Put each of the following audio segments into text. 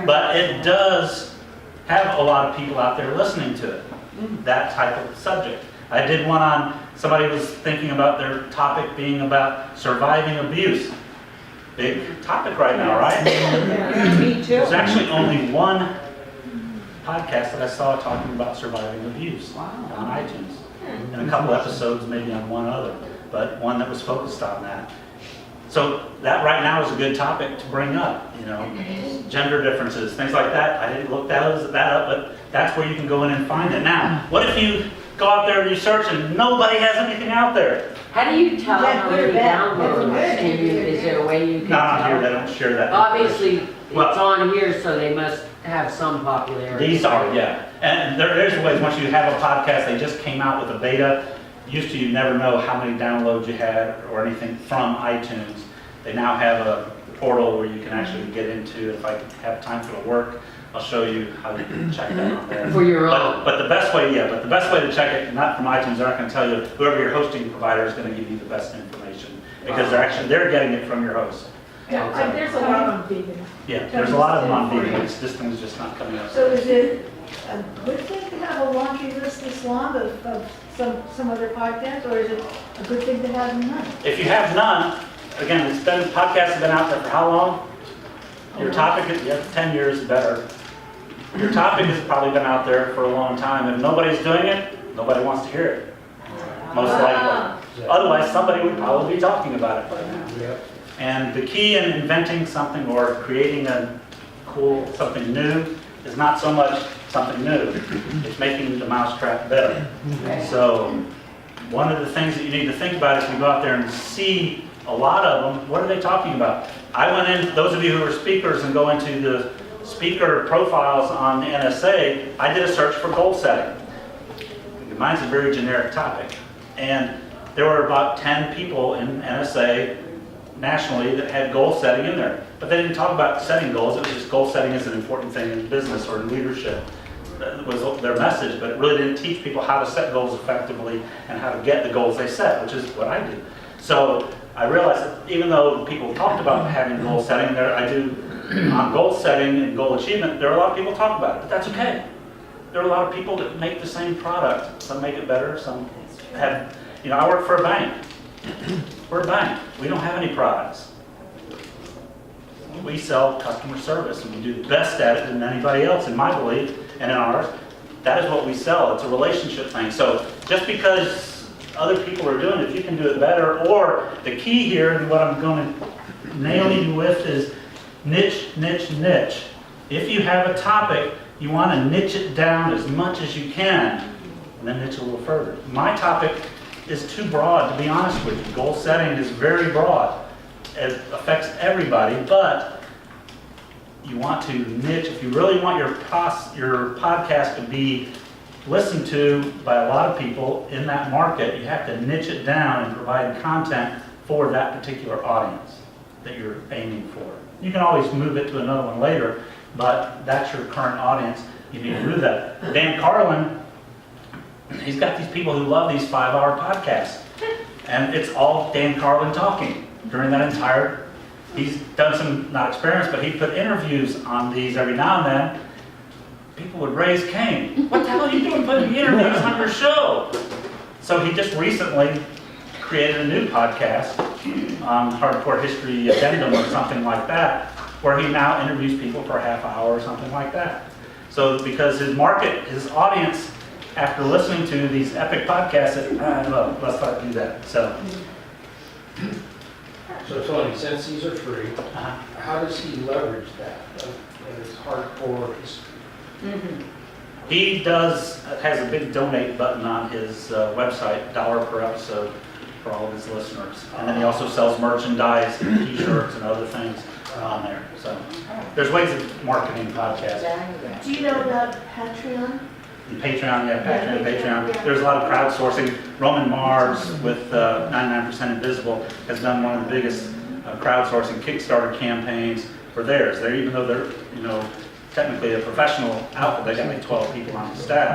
But it does have a lot of people out there listening to it, that type of subject. I did one on, somebody was thinking about their topic being about surviving abuse. Big topic right now, right? Me too. There's actually only one podcast that I saw talking about surviving abuse on iTunes. And a couple episodes maybe on one other, but one that was focused on that. So that right now is a good topic to bring up, gender differences, things like that. I didn't look that up, but that's where you can go in and find it. Now, what if you go out there and you search and nobody has anything out there? How do you tell how many downloads? Is there a way you can Not on tell? here, they don't share that. Obviously, Well, it's on here, so they must have some popularity. These are, yeah. And there's ways, once you have a podcast, they just came out with a beta. Used to, you never know how many downloads you had or anything from iTunes. They now have a portal where you can actually get into. If I have time for the work, I'll show you how you can check that on there. For your own. But the best way, to check it, not from iTunes, they're not going to tell you. Whoever your hosting provider is going to give you the best information because they're getting it from your host. Yeah, there's a lot on vegan. Yeah, there's a lot of them on vegan. This thing's just not coming up. So is it a good thing to have a laundry list this long of some other podcasts, or is it a good thing to have none? If you have none, again, podcasts have been out there for how long? Your topic is, 10 years better. Your topic has probably been out there for a long time. If nobody's doing it, nobody wants to hear it. Most likely. Otherwise, somebody would probably be talking about it by now. Yep. And the key in inventing something or creating something new is not so much something new. It's making the mousetrap better. So one of the things that you need to think about is you go out there and see a lot of them, what are they talking about? I went in, those of you who are speakers and go into the speaker profiles on the NSA, I did a search for goal setting. Mine's a very generic topic. And there were about 10 people in NSA nationally that had goal setting in there. But they didn't talk about setting goals. It was just goal setting is an important thing in business or in leadership. That was their message, but it really didn't teach people how to set goals effectively and how to get the goals they set, which is what I do. So I realized that even though people talked about having goal setting, on goal setting and goal achievement, there are a lot of people talk about it, but that's okay. There are a lot of people that make the same product. Some make it better, some have, I work for a bank. We're a bank. We don't have any products. We sell customer service, and we do the best at it than anybody else, in my belief, and in ours. That is what we sell. It's a relationship thing. So just because other people are doing it, if you can do it better, or the key here, and what I'm going to nail you with is niche, niche, niche. If you have a topic, you want to niche it down as much as you can, and then niche a little further. My topic is too broad, to be honest with you. Goal setting is very broad. It affects everybody, but you want to niche. If you really want your podcast to be listened to by a lot of people in that market, you have to niche it down and provide content for that particular audience that you're aiming for. You can always move it to another one later, but that's your current audience. You need to do that. Dan Carlin, he's got these people who love these 5-hour podcasts. And it's all Dan Carlin talking during that entire, he's done some, not experiments, but he put interviews on these every now and then. People would raise Cain. What the hell are you doing putting interviews on your show? So he just recently created a new podcast on Hardcore History Addendum or something like that, where he now interviews people for a half hour or something like that. So because his audience, after listening to these epic podcasts, said, let's not do that. So Tony, since these are free, how does he leverage that? His hardcore history. he has a big donate button on his website, $1 per episode for all of his listeners. And then he also sells merchandise and t-shirts and other things on there. So there's ways of marketing podcasts. Do you know about Patreon? And Patreon, Patreon. There's a lot of crowdsourcing. Roman Mars with 99% Invisible has done one of the biggest crowdsourcing Kickstarter campaigns for theirs. Even though they're, technically a professional outfit, they got like 12 people on the staff.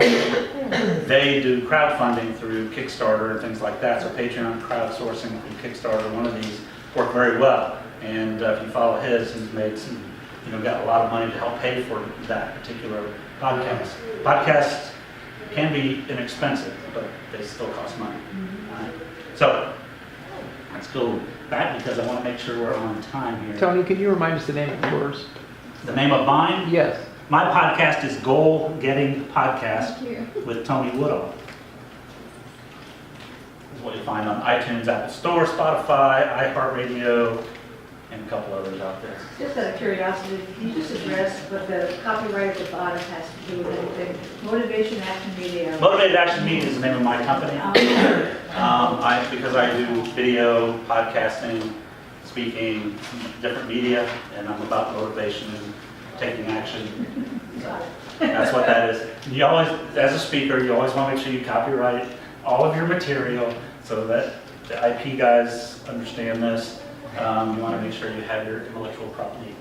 They do crowdfunding through Kickstarter and things like that. So Patreon crowdsourcing through Kickstarter, one of these work very well. And if you follow his, he's made some got a lot of money to help pay for that particular podcast. Podcasts can be inexpensive, but they still cost money. All right? So let's go back because I want to make sure we're on time here. Tony, can you remind us the name of yours? The name of mine? Yes. My podcast is Goal Getting Podcast with Tony Woodall. This is what you find on iTunes, Apple Store, Spotify, iHeartRadio, and a couple others out there. Just out of curiosity, can you just address what the copyright at the bottom has to do with anything? Motivation Action Media. Motivated Action Media is the name of my company. Because I do video, podcasting, speaking, different media, and I'm about motivation and taking action. That's what that is. You always, as a speaker, you always want to make sure you copyright all of your material so that the IP guys understand this. You want to make sure you have your intellectual property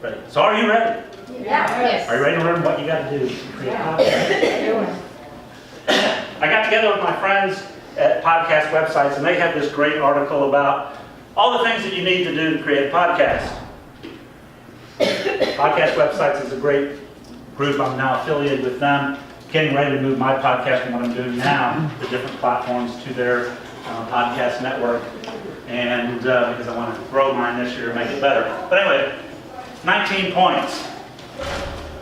ready. So are you ready? Yes. Are you ready to learn what you got to do to create a podcast? I got together with my friends at podcast websites, and they have this great article about all the things that you need to do to create a podcast. Podcast websites is a great group. I'm now affiliated with them, getting ready to move my podcast and what I'm doing now, the different platforms to their podcast network, and because I want to grow mine this year and make it better. But anyway, 19 points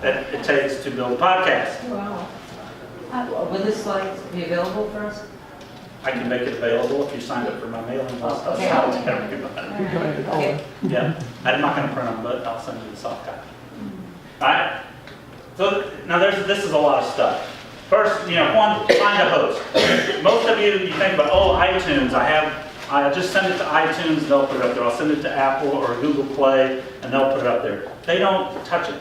that it takes to build a podcast. Wow. Will the slides be available for us? I can make it available if you signed up for my mailing list. I'll Okay. send it to everybody. Okay. Yeah, I'm not going to print them, but I'll send you the soft copy. All right. So now this is a lot of stuff. First, one, find a host. Most of you think about, iTunes. I just send it to iTunes, they'll put it up there. I'll send it to Apple or Google Play, and they'll put it up there. They don't touch it.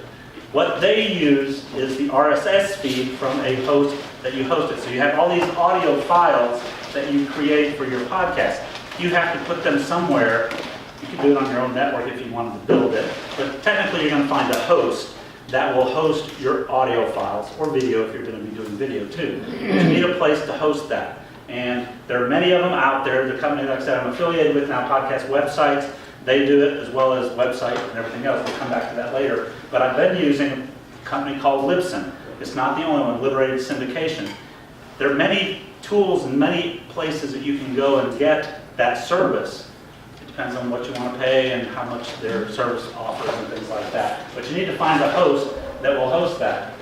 What they use is the RSS feed from a host that you hosted. So you have all these audio files that you create for your podcast. You have to put them somewhere. You can do it on your own network if you wanted to build it. But technically, you're going to find a host that will host your audio files, or video if you're going to be doing video too. You need a place to host that. And there are many of them out there. The company, like I said, I'm affiliated with now, podcast websites, they do it as well as website and everything else. We'll come back to that later. But I've been using a company called Libsyn. It's not the only one, Liberated Syndication. There are many tools and many places that you can go and get that service. It depends on what you want to pay and how much their service offers and things like that. But you need to find a host that will host that.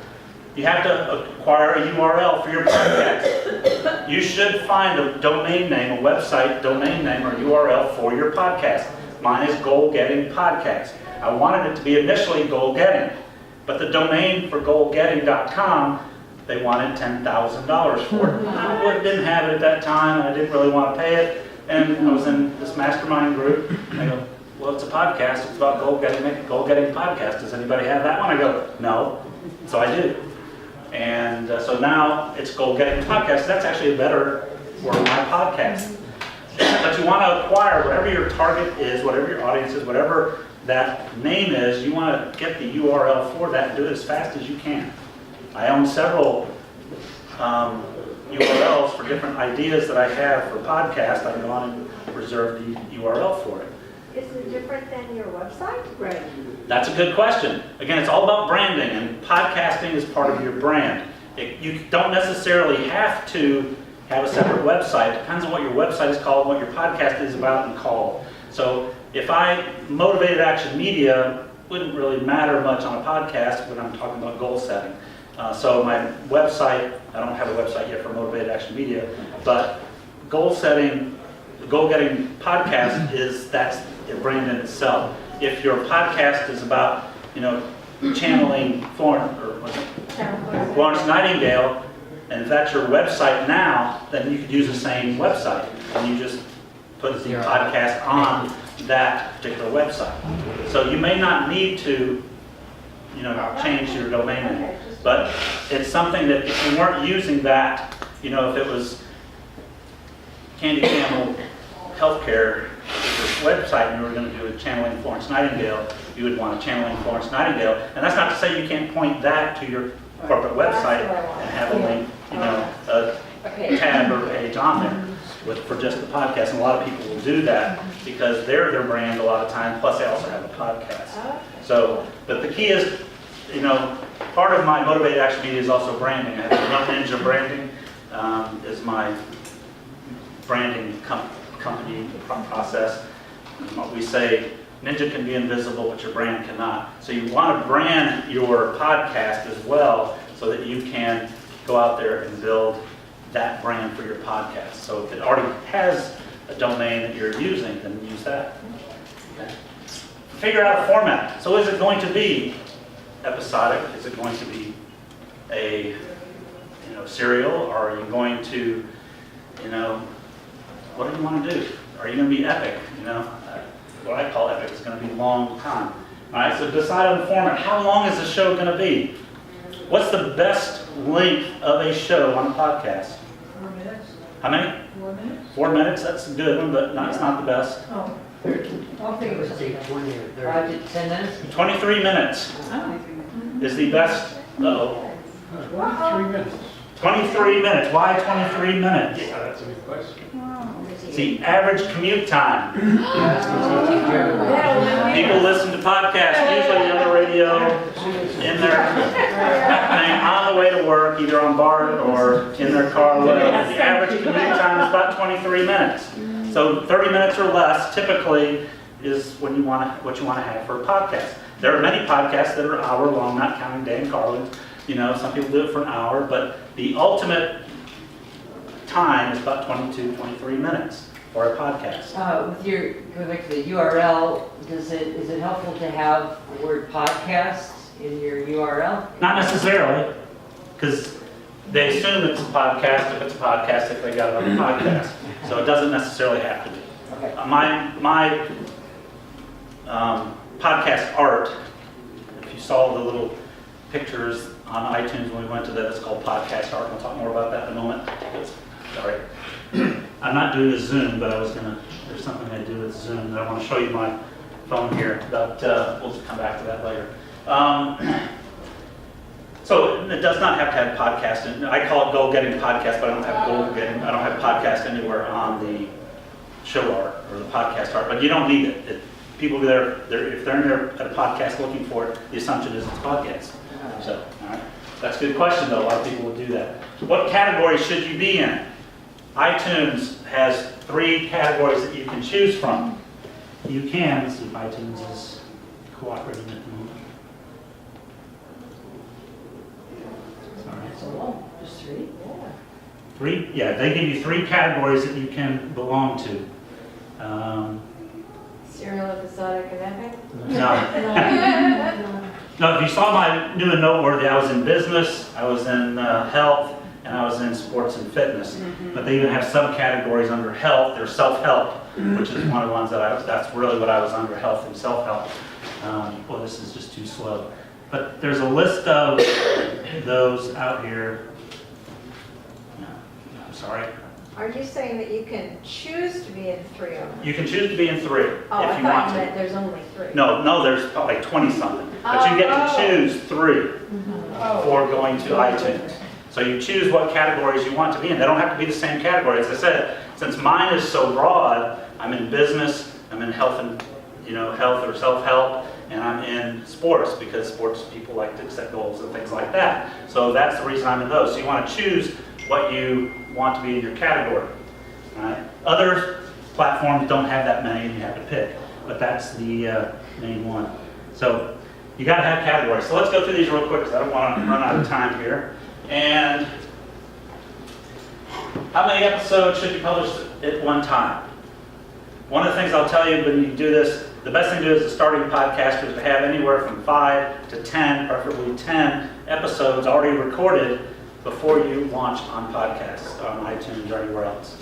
You have to acquire a URL for your podcast. You should find a domain name, a website domain name or URL for your podcast. Mine is Goal Getting Podcast. I wanted it to be initially Goal Getting, but the domain for goalgetting.com, they wanted $10,000 for it. I didn't have it at that time, and I didn't really want to pay it. And I was in this mastermind group. I go, well, it's a podcast. It's about goal getting. Make a Goal Getting Podcast. Does anybody have that one? I go, no. So I do. And so now it's Goal Getting Podcast. That's actually a better word, my podcast. But you want to acquire whatever your target is, whatever your audience is, whatever that name is, you want to get the URL for that and do it as fast as you can. I own several URLs for different ideas that I have for podcasts. I go on and reserve the URL for it. Is it different than your website? Right. That's a good question. Again, it's all about branding, and podcasting is part of your brand. You don't necessarily have to have a separate website. It depends on what your website is called, what your podcast is about and called. So if Motivated Action Media wouldn't really matter much on a podcast when I'm talking about goal setting. So my website, I don't have a website yet for Motivated Action Media, but goal setting, Goal Getting Podcast that's a brand in itself. If your podcast is about, channeling Florence Nightingale, and if that's your website now, then you could use the same website, and you just put the podcast on that particular website. So you may not need to, change your domain name, but it's something that if you weren't using that, if it was Candy Camel Healthcare website and you were going to do a channeling Florence Nightingale, you would want a channeling Florence Nightingale, and that's not to say you can't point that to your corporate website and have a link, a tab or page on there for just the podcast, and a lot of people will do that. because they're their brand a lot of times, plus they also have a podcast. Okay. So, but the key is, part of my Motivated Action Media is also branding. I have One Ninja Branding is my branding company process. We say, Ninja can be invisible, but your brand cannot. So you want to brand your podcast as well so that you can go out there and build that brand for your podcast. So if it already has a domain that you're using, then use that. Okay. Figure out a format. So is it going to be episodic? Is it going to be a serial? Or are you going to, what do you want to do? Are you going to be epic? What I call epic is going to be long time. All right, so decide on the format. How long is the show going to be? What's the best length of a show on a podcast? 4 minutes? How many? 4 minutes? 4 minutes? That's a good one, but it's not the best. Oh, I'll think it was Say something. 20 or 30. 5 to 10 minutes? 23 minutes is the best. Uh-oh. 23 minutes. 23 minutes. Why 23 minutes? Yeah, that's a good question. It's the average commute time. People listen to podcasts, usually on the radio, in their on the way to work, either on BART or in their car, whatever. The average commute time is about 23 minutes. So 30 minutes or less typically is what you want to have for a podcast. There are many podcasts that are hour long, not counting Dan Carlin's. Some people do it for an hour, but the ultimate time is about 22, 23 minutes for a podcast. Going back to the URL, is it helpful to have the word podcast in your URL? Not necessarily, because they assume it's a podcast if it's a podcast if they got it on a podcast. So it doesn't necessarily have to be. Okay. My podcast art, if you saw the little pictures on iTunes when we went to that, it's called podcast art. We'll talk more about that in a moment. Sorry. I'm not doing a Zoom, but there's something I do with Zoom that I want to show you my phone here, but we'll come back to that later. So it does not have to have podcast, and I call it goal getting podcast, but I don't have podcast anywhere on the show art or the podcast art, but you don't need it. People there, if they're in there at a podcast looking for it, the assumption is it's a podcast. So, all right. That's a good question, though. A lot of people will do that. What category should you be in? iTunes has 3 categories that you can choose from. You can, let's see if iTunes is cooperating at the moment. Sorry. That's a lot, just 3? Yeah. 3? Yeah, they give you 3 categories that you can belong to. Serial, episodic, and epic? No. No, if you saw my new and noteworthy, I was in business, I was in health, and I was in sports and fitness. But they even have subcategories under health. There's self-help, which is one of the ones that's really what I was under, health and self-help. Boy, this is just too slow. But there's a list of those out here. No, I'm sorry. Are you saying that you can choose to be in 3 of them? You can choose to be in 3 Oh, if I you thought want you to. meant there's only 3. No, there's probably 20-something. But you get to choose 3 for going to iTunes. So you choose what categories you want to be in. They don't have to be the same category. As I said, since mine is so broad, I'm in business, I'm in health and health or self-help, and I'm in sports because sports people like to set goals and things like that. So that's the reason I'm in those. So you want to choose what you want to be in your category. All right? Other platforms don't have that many and you have to pick, but that's the main one. So you got to have categories. So let's go through these real quick because I don't want to run out of time here. And how many episodes should you publish at one time? One of the things I'll tell you when you do this, the best thing to do as a starting podcaster is to have anywhere from 5 to 10, preferably 10 episodes already recorded before you launch on podcasts, on iTunes or anywhere else.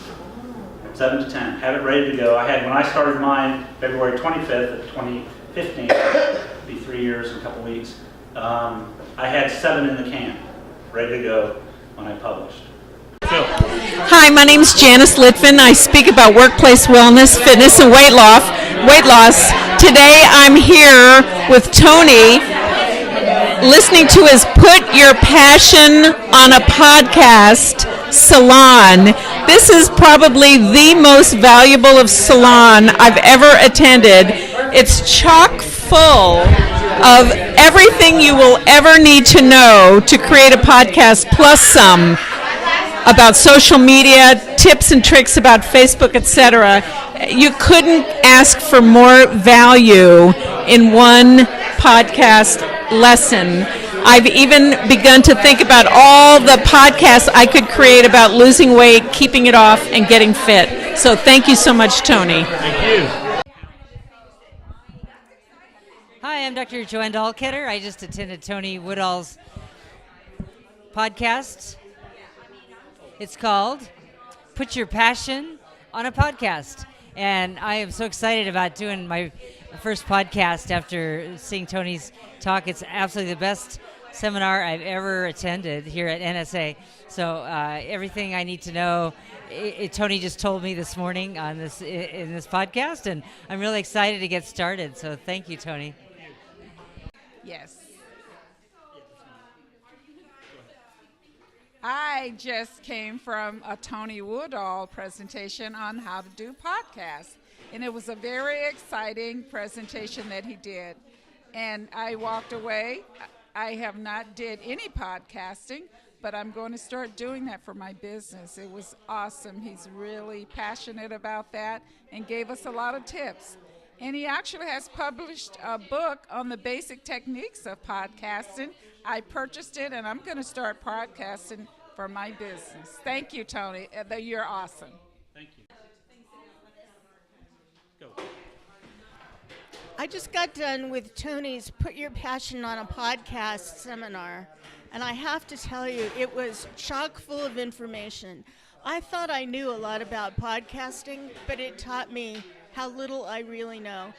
7 to 10, have it ready to go. When I started mine February 25th of 2015, it'll be 3 years and a couple weeks, I had 7 in the can, ready to go when I published. Phil. Hi, my name is Janice Litvin. I speak about workplace wellness, fitness, and weight loss. Today I'm here with Tony listening to his Put Your Passion on a Podcast salon. This is probably the most valuable of salon I've ever attended. It's chock full of everything you will ever need to know to create a podcast, plus some about social media, tips and tricks about Facebook, etc. You couldn't ask for more value in one podcast lesson. I've even begun to think about all the podcasts I could create about losing weight, keeping it off, and getting fit. So thank you so much, Tony. Thank you. Hi, I'm Dr. Joanne Dahlketter. I just attended Tony Woodall's podcast. It's called Put Your Passion on a Podcast. And I am so excited about doing my first podcast after seeing Tony's talk. It's absolutely the best seminar I've ever attended here at NSA. So everything I need to know, Tony just told me this morning on this in this podcast, and I'm really excited to get started. So thank you, Tony. Yes. I just came from a Tony Woodall presentation on how to do podcasts, and it was a very exciting presentation that he did. And I walked away. I have not did any podcasting, but I'm going to start doing that for my business. It was awesome. He's really passionate about that and gave us a lot of tips. And he actually has published a book on the basic techniques of podcasting. I purchased it, and I'm going to start podcasting for my business. Thank you, Tony. You're awesome. Thank you. Go. I just got done with Tony's Put Your Passion on a Podcast seminar, and I have to tell you, it was chock full of information. I thought I knew a lot about podcasting, but it taught me how little I really know.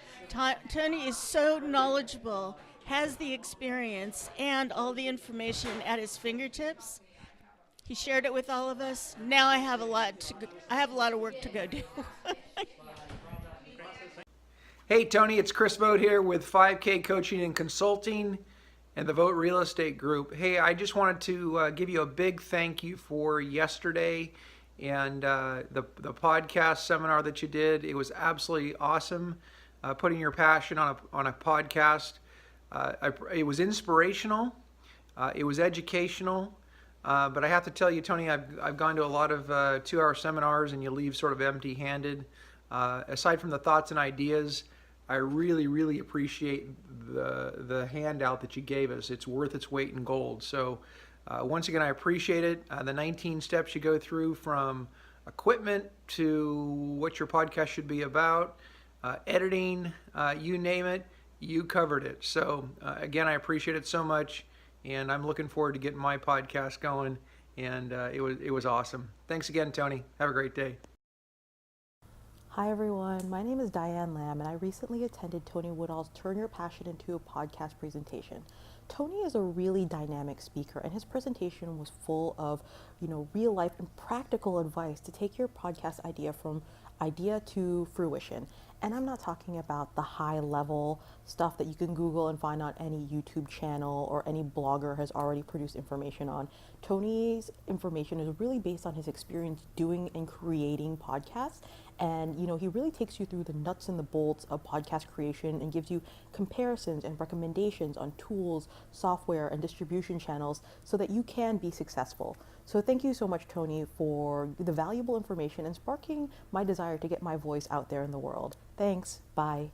Tony is so knowledgeable, has the experience and all the information at his fingertips. He shared it with all of us. Now I have a lot of work to go do. Hey, Tony, it's Chris Vogt here with 5K Coaching and Consulting and the Vogt Real Estate Group. Hey, I just wanted to give you a big thank you for yesterday and the podcast seminar that you did. It was absolutely awesome. Putting your passion on a podcast. It was inspirational. It was educational. But I have to tell you, Tony, I've gone to a lot of 2-hour seminars, and you leave sort of empty-handed. Aside from the thoughts and ideas, I really, really appreciate the handout that you gave us. It's worth its weight in gold. So once again, I appreciate it. The 19 steps you go through, from equipment to what your podcast should be about, editing, you name it, you covered it. So again, I appreciate it so much, and I'm looking forward to getting my podcast going. And it was awesome. Thanks again, Tony. Have a great day. Hi everyone, my name is Diane Lamb, and I recently attended Tony Woodall's Turn Your Passion into a Podcast presentation. Tony is a really dynamic speaker, and his presentation was full of, real life and practical advice to take your podcast idea from idea to fruition. And I'm not talking about the high level stuff that you can Google and find on any YouTube channel or any blogger has already produced information on. Tony's information is really based on his experience doing and creating podcasts. And, he really takes you through the nuts and the bolts of podcast creation and gives you comparisons and recommendations on tools, software, and distribution channels so that you can be successful. So thank you so much, Tony, for the valuable information and sparking my desire to get my voice out there in the world. Thanks. Bye.